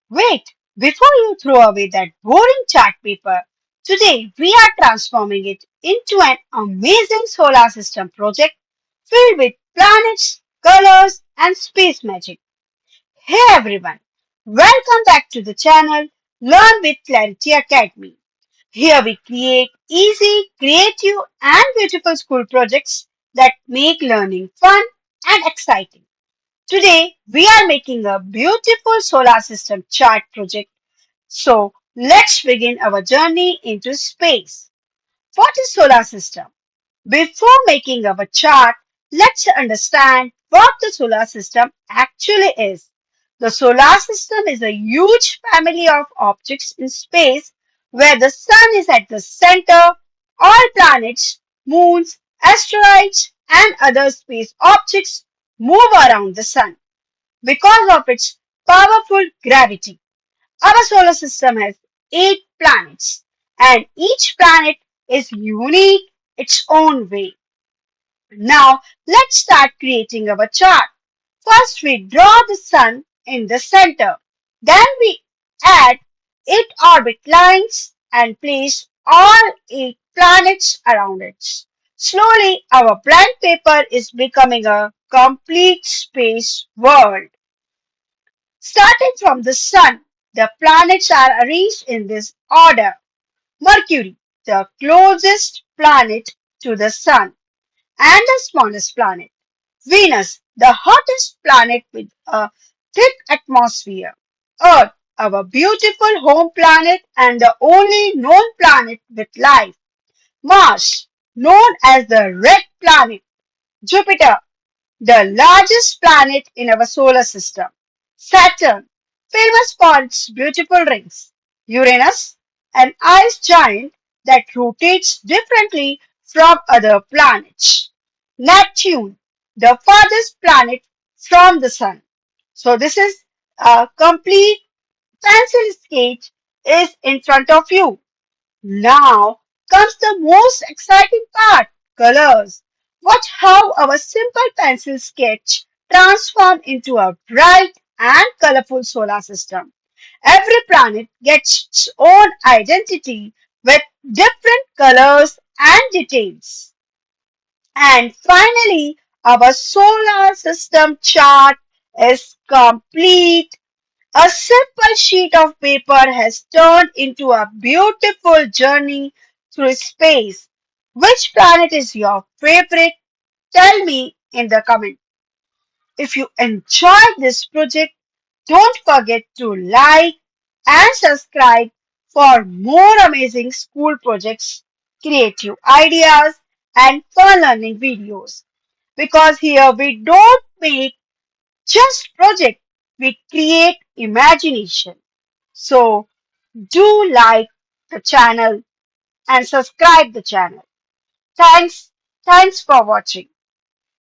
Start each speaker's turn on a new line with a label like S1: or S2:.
S1: Wait, before you throw away that boring chart paper, today we are transforming it into an amazing solar system project filled with planets, colors, and space magic. Hey everyone, welcome back to the channel Learn with Clarity Academy. Here we create easy, creative, and beautiful school projects that make learning fun and exciting. Today we are making a beautiful solar system chart project, so let's begin our journey into space. What is solar system? Before making our chart, let's understand what the solar system actually is. The solar system is a huge family of objects in space where the sun is at the center. All planets, moons, asteroids, and other space objects move around the sun because of its powerful gravity. Our solar system has 8 planets, and each planet is unique its own way. Now, let's start creating our chart. First, we draw the sun in the center. Then we add 8 orbit lines and place all 8 planets around it. Slowly, our blank paper is becoming a complete space world. Starting from the sun, the planets are arranged in this order. Mercury, the closest planet to the sun and the smallest planet. Venus, the hottest planet with a thick atmosphere. Earth, our beautiful home planet and the only known planet with life. Mars, known as the red planet. Jupiter, the largest planet in our solar system. Saturn, famous for its beautiful rings. Uranus, an ice giant that rotates differently from other planets. Neptune, the farthest planet from the sun. So this is a complete pencil sketch is in front of you. Now comes the most exciting part, colors. Watch how our simple pencil sketch transforms into a bright and colorful solar system. Every planet gets its own identity with different colors and details. And finally, our solar system chart is complete. A simple sheet of paper has turned into a beautiful journey through space. Which planet is your favorite? Tell me in the comment. If you enjoyed this project, don't forget to like and subscribe for more amazing school projects, creative ideas, and fun learning videos. Because here we don't make just project, we create imagination. So do like the channel and subscribe the channel. Thanks. Thanks for watching.